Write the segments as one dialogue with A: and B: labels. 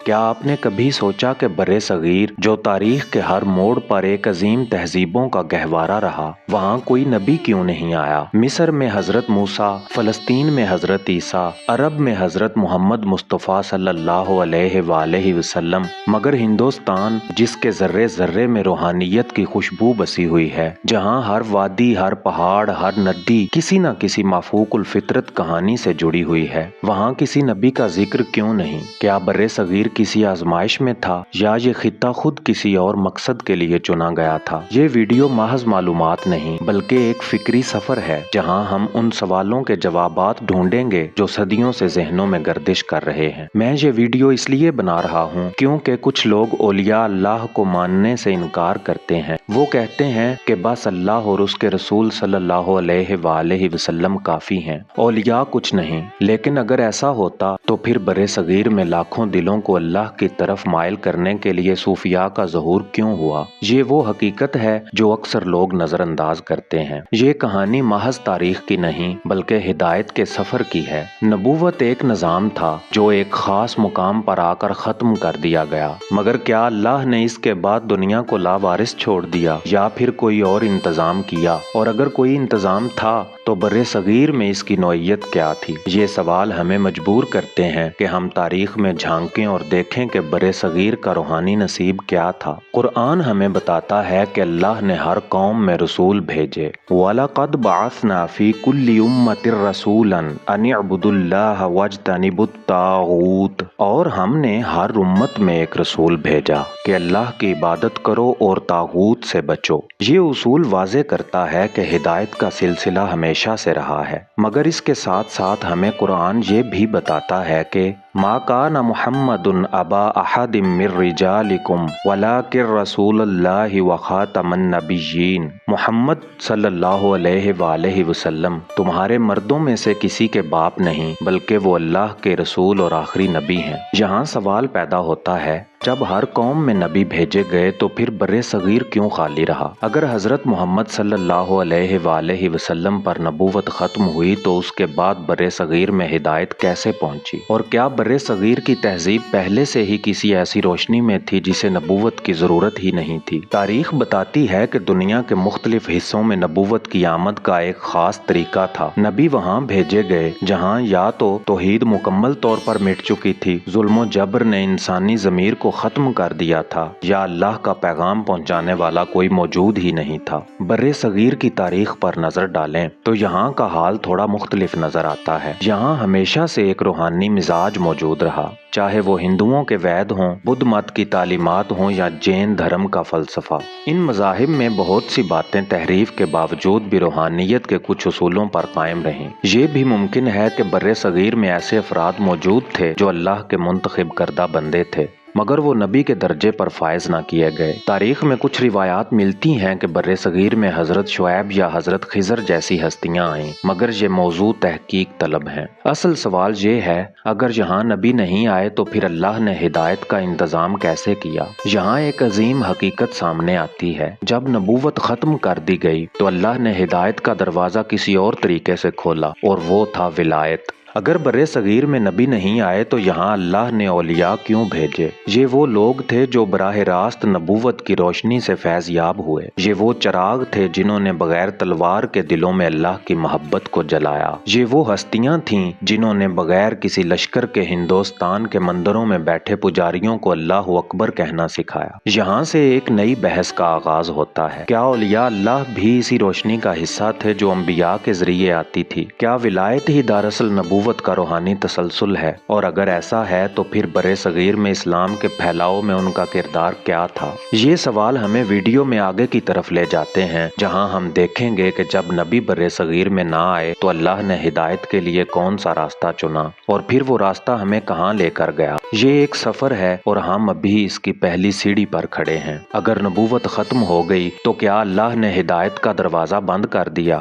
A: کیا آپ نے کبھی سوچا کہ برِ صغیر جو تاریخ کے ہر موڑ پر ایک عظیم تہذیبوں کا گہوارہ رہا، وہاں کوئی نبی کیوں نہیں آیا؟ مصر میں حضرت موسیٰ، فلسطین میں حضرت عیسیٰ، عرب میں حضرت محمد مصطفیٰ صلی اللہ علیہ وآلہ وسلم، مگر ہندوستان جس کے ذرے ذرے میں روحانیت کی خوشبو بسی ہوئی ہے، جہاں ہر وادی، ہر پہاڑ، ہر ندی کسی نہ کسی مافوق الفطرت کہانی سے جڑی ہوئی ہے، وہاں کسی نبی کا ذکر کیوں نہیں؟ کیا برِ صغیر کسی آزمائش میں تھا یا یہ خطہ خود کسی اور مقصد کے لیے چنا گیا تھا؟ یہ ویڈیو محض معلومات نہیں بلکہ ایک فکری سفر ہے جہاں ہم ان سوالوں کے جوابات ڈھونڈیں گے جو صدیوں سے ذہنوں میں گردش کر رہے ہیں۔ میں یہ ویڈیو اس لیے بنا رہا ہوں کیونکہ کچھ لوگ اولیاء اللہ کو ماننے سے انکار کرتے ہیں۔ وہ کہتے ہیں کہ بس اللہ اور اس کے رسول صلی اللہ علیہ وآلہ وسلم کافی ہیں، اولیاء کچھ نہیں۔ لیکن اگر ایسا ہوتا تو پھر برِ صغیر میں لاکھوں دلوں کو اللہ کی طرف مائل کرنے کے لیے صوفیاء کا ظہور کیوں ہوا؟ یہ وہ حقیقت ہے جو اکثر لوگ نظر انداز کرتے ہیں۔ یہ کہانی محض تاریخ کی نہیں بلکہ ہدایت کے سفر کی ہے۔ نبوت ایک نظام تھا جو ایک خاص مقام پر آ کر ختم کر دیا گیا، مگر کیا اللہ نے اس کے بعد دنیا کو لاوارث چھوڑ دیا یا پھر کوئی اور انتظام کیا؟ اور اگر کوئی انتظام تھا تو برِ صغیر میں اس کی نوعیت کیا تھی؟ یہ سوال ہمیں مجبور کرتے ہیں کہ ہم تاریخ میں جھانکیں اور دیکھیں کہ برِ صغیر کا روحانی نصیب کیا تھا۔ قرآن ہمیں بتاتا ہے کہ اللہ نے ہر قوم میں رسول بھیجے۔ وَلَقَدْ بَعَثْنَا فِي كُلِّ أُمَّةٍ رَسُولًا أَنِ اعْبُدُوا اللَّهَ وَاجْتَنِبُوا الطَّاغُوتَ، اور ہم نے ہر امت میں ایک رسول بھیجا کہ اللہ کی عبادت کرو اور طاغوت سے بچو۔ یہ اصول واضح کرتا ہے کہ ہدایت کا سلسلہ ہمیشہ سے رہا ہے، مگر اس کے ساتھ ساتھ ہمیں قرآن یہ بھی بتاتا ہے کہ مَا كَانَ مُحَمَّدٌ أَبَا أَحَدٍ مِّن رِّجَالِكُمْ وَلَٰكِن رَّسُولَ اللَّهِ وَخَاتَمَ النَّبِيِّينَ۔ محمد صلی اللہ علیہ وآلہ وسلم تمہارے مردوں میں سے کسی کے باپ نہیں بلکہ وہ اللہ کے رسول اور آخری نبی ہیں۔ یہاں سوال پیدا ہوتا ہے، جب ہر قوم میں نبی بھیجے گئے تو پھر برِ صغیر کیوں خالی رہا؟ اگر حضرت محمد صلی اللہ علیہ وآلہ وسلم پر نبوت ختم ہوئی تو اس کے بعد برِ صغیر میں ہدایت کیسے پہنچی؟ اور کیا برِ صغیر کی تہذیب پہلے سے ہی کسی ایسی روشنی میں تھی جسے نبوت کی ضرورت ہی نہیں تھی؟ تاریخ بتاتی ہے کہ دنیا کے مختلف حصوں میں نبوت کی آمد کا ایک خاص طریقہ تھا۔ نبی وہاں بھیجے گئے جہاں یا تو توحید مکمل طور پر مٹ چکی تھی، ظلم و جبر نے انسانی ضمیر کو ختم کر دیا تھا، یا اللہ کا پیغام پہنچانے والا کوئی موجود ہی نہیں تھا۔ برِ صغیر کی تاریخ پر نظر ڈالیں تو یہاں کا حال تھوڑا مختلف نظر آتا ہے۔ یہاں ہمیشہ سے ایک روحانی مزاج موجود رہا، چاہے وہ ہندوؤں کے وید ہوں، بدھ مت کی تعلیمات ہوں یا جین دھرم کا فلسفہ۔ ان مذاہب میں بہت سی باتیں تحریف کے باوجود بھی روحانیت کے کچھ اصولوں پر قائم رہیں۔ یہ بھی ممکن ہے کہ برِ صغیر میں ایسے افراد موجود تھے جو اللہ کے منتخب کردہ بندے تھے، مگر وہ نبی کے درجے پر فائز نہ کیے گئے۔ تاریخ میں کچھ روایات ملتی ہیں کہ برِ صغیر میں حضرت شعیب یا حضرت خضر جیسی ہستیاں آئیں، مگر یہ موضوع تحقیق طلب ہیں۔ اصل سوال یہ ہے، اگر یہاں نبی نہیں آئے تو پھر اللہ نے ہدایت کا انتظام کیسے کیا؟ یہاں ایک عظیم حقیقت سامنے آتی ہے، جب نبوت ختم کر دی گئی تو اللہ نے ہدایت کا دروازہ کسی اور طریقے سے کھولا، اور وہ تھا ولایت۔ اگر برِ صغیر میں نبی نہیں آئے تو یہاں اللہ نے اولیاء کیوں بھیجے؟ یہ وہ لوگ تھے جو براہ راست نبوت کی روشنی سے فیض یاب ہوئے۔ یہ وہ چراغ تھے جنہوں نے بغیر تلوار کے دلوں میں اللہ کی محبت کو جلایا۔ یہ وہ ہستیاں تھیں جنہوں نے بغیر کسی لشکر کے ہندوستان کے مندروں میں بیٹھے پجاریوں کو اللہ اکبر کہنا سکھایا۔ یہاں سے ایک نئی بحث کا آغاز ہوتا ہے، کیا اولیاء اللہ بھی اسی روشنی کا حصہ تھے جو انبیاء کے ذریعے آتی تھی؟ کیا ولایت ہی دراصل نبوت کا روحانی تسلسل ہے؟ اور اگر ایسا ہے تو پھر برِ صغیر میں اسلام کے پھیلاؤ میں ان کا کردار کیا تھا؟ یہ سوال ہمیں ویڈیو میں آگے کی طرف لے جاتے ہیں، جہاں ہم دیکھیں گے کہ جب نبی برِ صغیر میں نہ آئے تو اللہ نے ہدایت کے لیے کون سا راستہ چنا، اور پھر وہ راستہ ہمیں کہاں لے کر گیا۔ یہ ایک سفر ہے اور ہم ابھی اس کی پہلی سیڑھی پر کھڑے ہیں۔ اگر نبوت ختم ہو گئی تو کیا اللہ نے ہدایت کا دروازہ بند کر دیا؟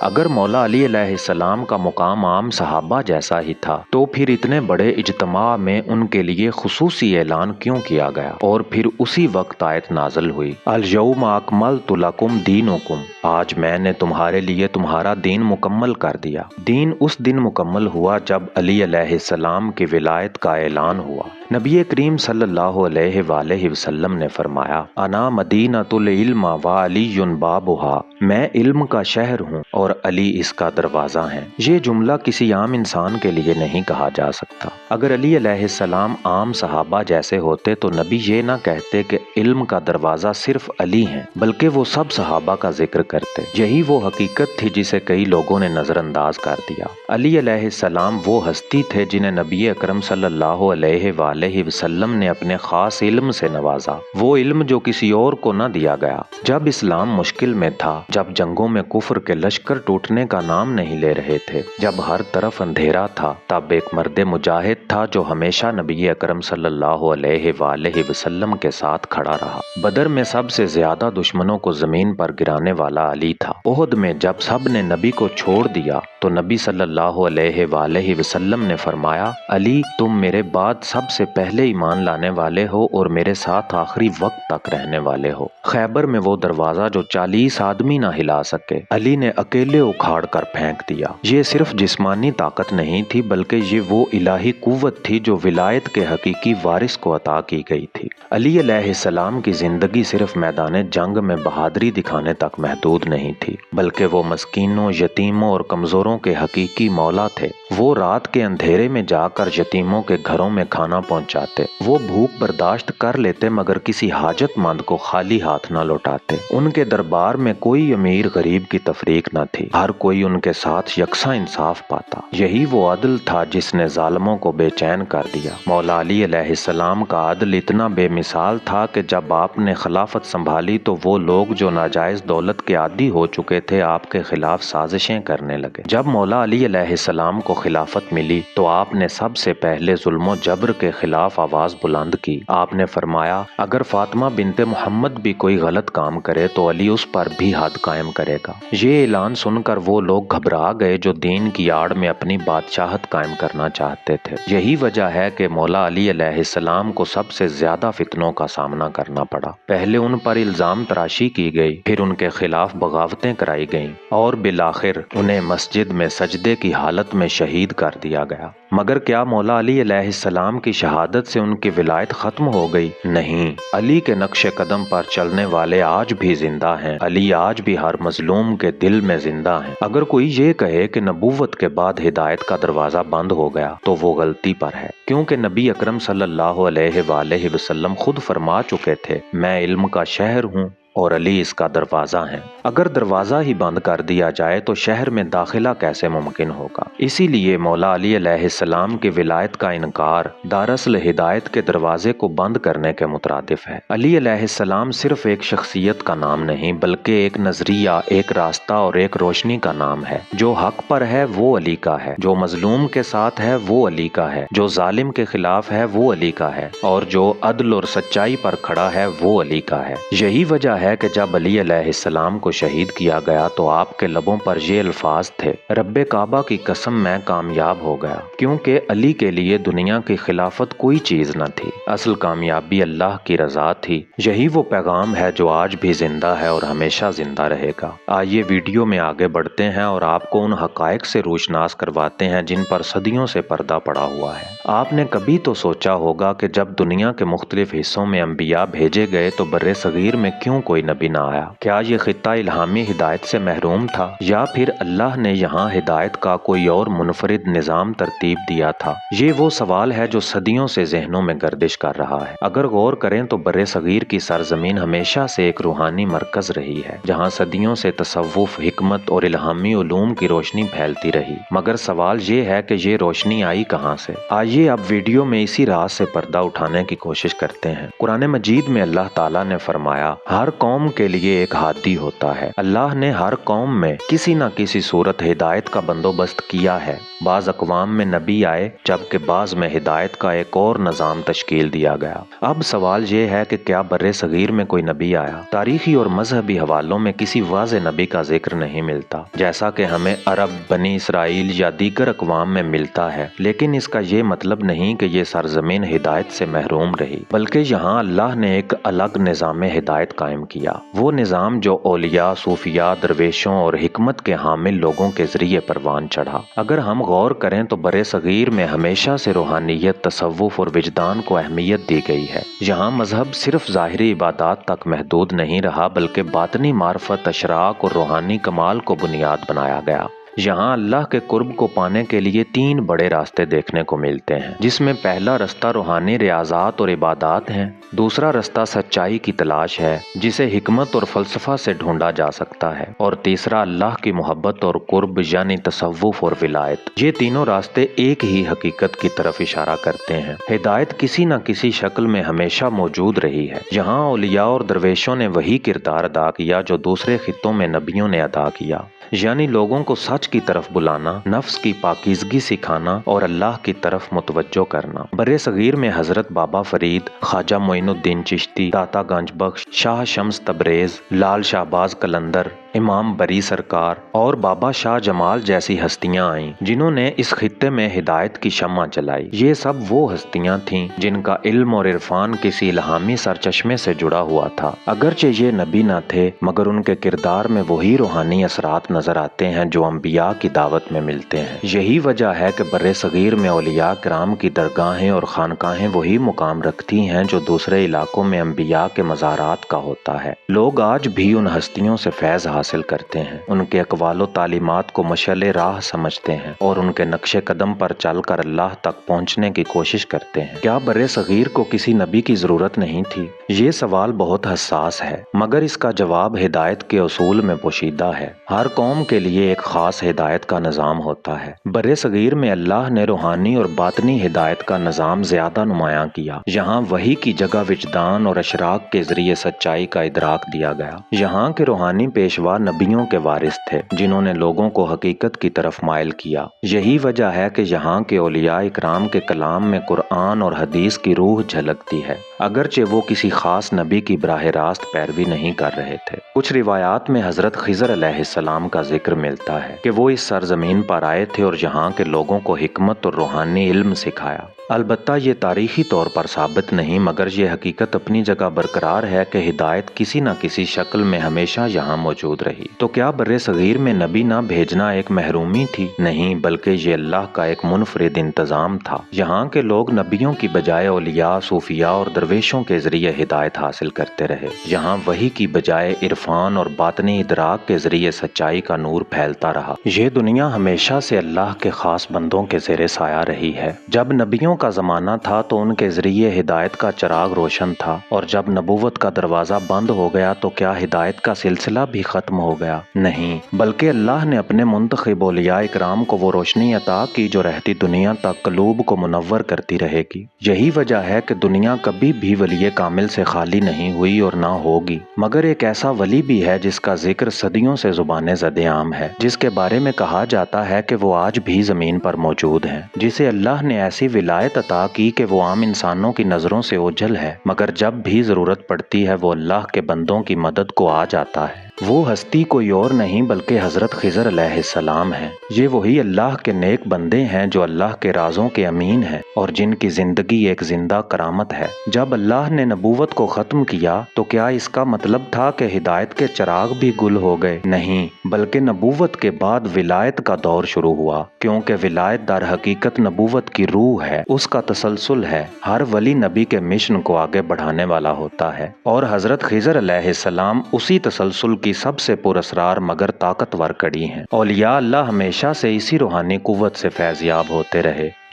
A: اگر مولا علی علیہ السلام کا مقام عام صحابہ جیسا ہی تھا تو پھر اتنے بڑے اجتماع میں ان کے لیے خصوصی اعلان کیوں کیا گیا؟ اور پھر اسی وقت آیت نازل ہوئی، الیوم اکملت لکم دینکم، آج میں نے تمہارے لیے تمہارا دین مکمل کر دیا۔ دین اس دن مکمل ہوا جب علی علیہ السلام کی ولایت کا اعلان ہوا۔ نبی کریم صلی اللہ علیہ وآلہ وسلم نے فرمایا، انا مدینۃ العلم وعلی بابھا، میں علم کا شہر ہوں اور علی اس کا دروازہ ہیں۔ یہ جملہ کسی عام انسان کے لیے نہیں کہا جا سکتا۔ اگر علی علیہ السلام عام صحابہ جیسے ہوتے تو نبی یہ نہ کہتے کہ علم کا دروازہ صرف علی ہیں، بلکہ وہ سب صحابہ کا ذکر کرتے۔ یہی وہ حقیقت تھی جسے کئی لوگوں نے نظر انداز کر دیا۔ علی علیہ السلام وہ ہستی تھے جنہیں نبی اکرم صلی اللہ علیہ وآلہ وسلم نے اپنے خاص علم سے نوازا، وہ علم جو کسی اور کو نہ دیا گیا۔ جب اسلام مشکل میں تھا، جب جنگوں میں کفر کے لشکر ٹوٹنے کا نام نہیں لے رہے تھے، جب ہر طرف اندھیرا تھا، تب ایک مرد مجاہد تھا جو ہمیشہ نبی اکرم صلی اللہ علیہ وآلہ وسلم کے ساتھ کھڑا رہا۔ بدر میں سب سے زیادہ دشمنوں کو زمین پر گرانے والا علی تھا۔ احد میں جب سب نے نبی کو چھوڑ دیا تو نبی صلی اللہ علیہ وآلہ وسلم نے فرمایا، علی تم میرے بعد سب سے پہلے ایمان لانے والے ہو اور میرے ساتھ آخری وقت تک رہنے والے ہو۔ خیبر میں وہ دروازہ جو 40 آدمی نہ ہلا سکے، علی نے اکیلے اکھاڑ کر پھینک دیا۔ یہ صرف جسمانی طاقت نہیں تھی بلکہ یہ وہ الہی قوت تھی جو ولایت کے حقیقی وارث کو عطا کی گئی تھی۔ علی علیہ السلام کی زندگی صرف میدان جنگ میں بہادری دکھانے تک محدود نہیں تھی، بلکہ وہ مسکینوں، یتیموں اور کمزوروں کے حقیقی مولا تھے۔ وہ رات کے اندھیرے میں جا کر یتیموں کے گھروں میں کھانا پہنچاتے، وہ بھوک برداشت کر لیتے مگر کسی حاجت مند کو خالی ہاتھ نہ لوٹاتے۔ ان کے دربار میں کوئی امیر غریب کی تفریق نہ تھی، ہر کوئی ان کے ساتھ یکساں انصاف پاتا۔ یہی وہ عدل تھا جس نے ظالموں کو بے چین کر دیا۔ مولا علی علیہ السلام کا عدل اتنا بے مثال تھا کہ جب آپ نے خلافت سنبھالی تو وہ لوگ جو ناجائز دولت کے عادی ہو چکے تھے آپ کے خلاف سازشیں کرنے لگے۔ جب مولا علی علیہ السلام کو خلافت ملی تو آپ نے سب سے پہلے ظلم و جبر کے خلاف آواز بلند کی۔ آپ نے فرمایا، اگر فاطمہ بنت محمد بھی کوئی غلط کام کرے تو علی اس پر بھی حد قائم کرے گا۔ یہ اعلان سن کر وہ لوگ گھبرا گئے جو دین کی آڑ میں اپنی بادشاہت قائم کرنا چاہتے تھے۔ یہی وجہ ہے کہ مولا علی علیہ السلام کو سب سے زیادہ فتنوں کا سامنا کرنا پڑا۔ پہلے ان پر الزام تراشی کی گئی، پھر ان کے خلاف بغاوتیں کرائی گئیں اور بالآخر انہیں مسجد میں سجدے کی حالت میں شہید کر دیا گیا۔ مگر کیا مولا علی علیہ السلام کی شہادت سے ان کی ولایت ختم ہو گئی؟ نہیں، علی کے نقش قدم پر چلنے والے آج بھی زندہ ہیں۔ علی آج بھی ہر مظلوم کے دل میں زندہ ہیں۔ اگر کوئی یہ کہے کہ نبوت کے بعد ہدایت کا دروازہ بند ہو گیا تو وہ غلطی پر ہے، کیونکہ نبی اکرم صلی اللہ علیہ وآلہ وسلم خود فرما چکے تھے، میں علم کا شہر ہوں اور علی اس کا دروازہ ہیں۔ اگر دروازہ ہی بند کر دیا جائے تو شہر میں داخلہ کیسے ممکن ہوگا؟ اسی لیے مولا علی علیہ السلام کی ولایت کا انکار دراصل ہدایت کے دروازے کو بند کرنے کے مترادف ہے۔ علی علیہ السلام صرف ایک شخصیت کا نام نہیں بلکہ ایک نظریہ، ایک راستہ اور ایک روشنی کا نام ہے۔ جو حق پر ہے وہ علی کا ہے، جو مظلوم کے ساتھ ہے وہ علی کا ہے، جو ظالم کے خلاف ہے وہ علی کا ہے، اور جو عدل اور سچائی پر کھڑا ہے وہ علی کا ہے۔ یہی وجہ ہے کہ جب علی علیہ السلام کو شہید کیا گیا تو آپ کے لبوں پر یہ الفاظ تھے، رب کعبہ کی قسم میں کامیاب ہو گیا، کیونکہ علی کے لیے دنیا کی خلافت کوئی چیز نہ تھی، اصل کامیابی اللہ کی رضا تھی۔ یہی وہ پیغام ہے جو آج بھی زندہ ہے اور ہمیشہ زندہ رہے گا۔ آئیے ویڈیو میں آگے بڑھتے ہیں اور آپ کو ان حقائق سے روشناس کرواتے ہیں جن پر صدیوں سے پردہ پڑا ہوا ہے۔ آپ نے کبھی تو سوچا ہوگا کہ جب دنیا کے مختلف حصوں میں انبیاء بھیجے گئے تو بر صغیر میں کیوں کوئی نبی نہ آیا؟ کیا یہ خطہ الہامی ہدایت سے محروم تھا یا پھر اللہ نے یہاں ہدایت کا کوئی اور منفرد نظام ترتیب دیا تھا؟ یہ وہ سوال ہے جو صدیوں سے ذہنوں میں گردش کر رہا ہے۔ اگر غور کریں تو بر صغیر کی سرزمین ہمیشہ سے ایک روحانی مرکز رہی ہے جہاں صدیوں سے تصوف، حکمت اور الہامی علوم کی روشنی پھیلتی رہی۔ مگر سوال یہ ہے کہ یہ روشنی آئی کہاں سے؟ آئیے اب ویڈیو میں اسی راز سے پردہ اٹھانے کی کوشش کرتے ہیں۔ قرآن مجید میں اللہ تعالیٰ نے فرمایا، ہر قوم کے لیے ایک ہادی ہوتا ہے۔ اللہ نے ہر قوم میں کسی نہ کسی صورت ہدایت کا بندوبست کیا ہے۔ بعض اقوام میں نبی آئے جبکہ بعض میں ہدایت کا ایک اور نظام تشکیل دیا گیا۔ اب سوال یہ ہے کہ کیا بر صغیر میں کوئی نبی آیا؟ تاریخی اور مذہبی حوالوں میں کسی واضح نبی کا ذکر نہیں ملتا، جیسا کہ ہمیں عرب، بنی اسرائیل یا دیگر اقوام میں ملتا ہے، لیکن اس کا یہ مطلب نہیں کہ یہ سرزمین ہدایت سے محروم رہی، بلکہ یہاں اللہ نے ایک الگ نظام ہدایت قائم کیا، وہ نظام جو اولیاء، صوفیاء، درویشوں اور حکمت کے حامل لوگوں کے ذریعے پروان چڑھا۔ اگر ہم غور کریں تو بر صغیر میں ہمیشہ سے روحانیت، تصوف اور وجدان کو اہمیت دی گئی ہے۔ یہاں مذہب صرف ظاہری عبادات تک محدود نہیں رہا بلکہ باطنی معرفت، اشراق اور روحانی کمال کو بنیاد بنایا گیا۔ یہاں اللہ کے قرب کو پانے کے لیے 3 بڑے راستے دیکھنے کو ملتے ہیں، جس میں پہلا رستہ روحانی ریاضات اور عبادات ہیں، دوسرا رستہ سچائی کی تلاش ہے جسے حکمت اور فلسفہ سے ڈھونڈا جا سکتا ہے، اور تیسرا اللہ کی محبت اور قرب یعنی تصوف اور ولایت۔ یہ تینوں راستے ایک ہی حقیقت کی طرف اشارہ کرتے ہیں۔ ہدایت کسی نہ کسی شکل میں ہمیشہ موجود رہی ہے۔ یہاں اولیاء اور درویشوں نے وہی کردار ادا کیا جو دوسرے خطوں میں نبیوں نے ادا کیا، یعنی لوگوں کو سچ کی طرف بلانا، نفس کی پاکیزگی سکھانا اور اللہ کی طرف متوجہ کرنا۔ بر صغیر میں حضرت بابا فرید، خواجہ معین الدین چشتی، داتا گنج بخش، شاہ شمس تبریز، لال شہباز قلندر، امام بری سرکار اور بابا شاہ جمال جیسی ہستیاں آئیں جنہوں نے اس خطے میں ہدایت کی شمع جلائی۔ یہ سب وہ ہستیاں تھیں جن کا علم اور عرفان کسی الہامی سرچشمے سے جڑا ہوا تھا۔ اگرچہ یہ نبی نہ تھے مگر ان کے کردار میں وہی روحانی اثرات نظر آتے ہیں جو انبیاء کی دعوت میں ملتے ہیں۔ یہی وجہ ہے کہ بر صغیر میں اولیاء کرام کی درگاہیں اور خانقاہیں وہی مقام رکھتی ہیں جو دوسرے علاقوں میں انبیاء کے مزارات کا ہوتا ہے۔ لوگ آج بھی ان ہستیوں سے فیض حاصل کرتے ہیں، ان کے اقوال و تعلیمات کو مشعل راہ سمجھتے ہیں اور ان کے نقش قدم پر چل کر اللہ تک پہنچنے کی کوشش کرتے ہیں۔ کیا بر صغیر کو کسی نبی کی ضرورت نہیں تھی؟ یہ سوال بہت حساس ہے، مگر اس کا جواب ہدایت کے اصول میں پوشیدہ ہے۔ ہر قوم کے لیے ایک خاص ہدایت کا نظام ہوتا ہے۔ بر صغیر میں اللہ نے روحانی اور باطنی ہدایت کا نظام زیادہ نمایاں کیا۔ یہاں وحی کی جگہ وجدان اور اشراق کے ذریعے سچائی کا ادراک دیا گیا۔ یہاں کے روحانی پیشوا نبیوں کے وارث تھے جنہوں نے لوگوں کو حقیقت کی طرف مائل کیا۔ یہی وجہ ہے کہ یہاں کے اولیاء اکرام کے کلام میں قرآن اور حدیث کی روح جھلکتی ہے، اگرچہ وہ کسی خاص نبی کی براہ راست پیروی نہیں کر رہے تھے۔ کچھ روایات میں حضرت خضر علیہ السلام کا ذکر ملتا ہے کہ وہ اس سرزمین پر آئے تھے اور یہاں کے لوگوں کو حکمت اور روحانی علم سکھایا۔ البتہ یہ تاریخی طور پر ثابت نہیں مگر یہ حقیقت اپنی جگہ برقرار ہے کہ ہدایت کسی نہ کسی شکل میں ہمیشہ یہاں موجود رہی۔ تو کیا بر صغیر میں نبی نہ بھیجنا ایک محرومی تھی؟ نہیں، بلکہ یہ اللہ کا ایک منفرد انتظام تھا۔ یہاں کے لوگ نبیوں کی بجائے اولیاء، صوفیاء اور درویشوں کے ذریعے ہدایت حاصل کرتے رہے۔ یہاں وحی کی بجائے عرفان اور باطنی ادراک کے ذریعے سچائی کا نور پھیلتا رہا۔ یہ دنیا ہمیشہ سے اللہ کے خاص بندوں کے زیر سایہ رہی ہے۔ جب نبیوں کا زمانہ تھا تو ان کے ذریعے ہدایت کا چراغ روشن تھا، اور جب نبوت کا دروازہ بند ہو گیا تو کیا ہدایت کا سلسلہ بھی ختم ہو گیا؟ نہیں، بلکہ اللہ نے اپنے منتخب اولیاء اکرام کو وہ روشنی عطا کی جو رہتی دنیا تک قلوب کو منور کرتی رہے گی۔ یہی وجہ ہے کہ دنیا کبھی بھی ولی کامل سے خالی نہیں ہوئی اور نہ ہوگی، مگر ایک ایسا ولی بھی ہے جس کا ذکر صدیوں سے زبان زد عام ہے، جس کے بارے میں کہا جاتا ہے کہ وہ آج بھی زمین پر موجود ہیں، جسے اللہ نے ایسی ولایت عطا کی کہ وہ عام انسانوں کی نظروں سے اوجھل ہے، مگر جب بھی ضرورت پڑتی ہے وہ اللہ کے بندوں کی مدد کو آ جاتا ہے۔ وہ ہستی کوئی اور نہیں بلکہ حضرت خضر علیہ السلام ہیں۔ یہ وہی اللہ کے نیک بندے ہیں جو اللہ کے رازوں کے امین ہیں اور جن کی زندگی ایک زندہ کرامت ہے۔ جب اللہ نے نبوت کو ختم کیا تو کیا اس کا مطلب تھا کہ ہدایت کے چراغ بھی گل ہو گئے؟ نہیں، بلکہ نبوت کے بعد ولایت کا دور شروع ہوا، کیونکہ ولایت در حقیقت نبوت کی روح ہے، اس کا تسلسل ہے۔ ہر ولی نبی کے مشن کو آگے بڑھانے والا ہوتا ہے، اور حضرت خضر علیہ السلام اسی تسلسل کی سب سے پراسرار مگر طاقتور کڑی ہیں۔ اولیاء اللہ ہمیشہ سے اسی روحانی قوت سے فیض یاب ہوتے رہے۔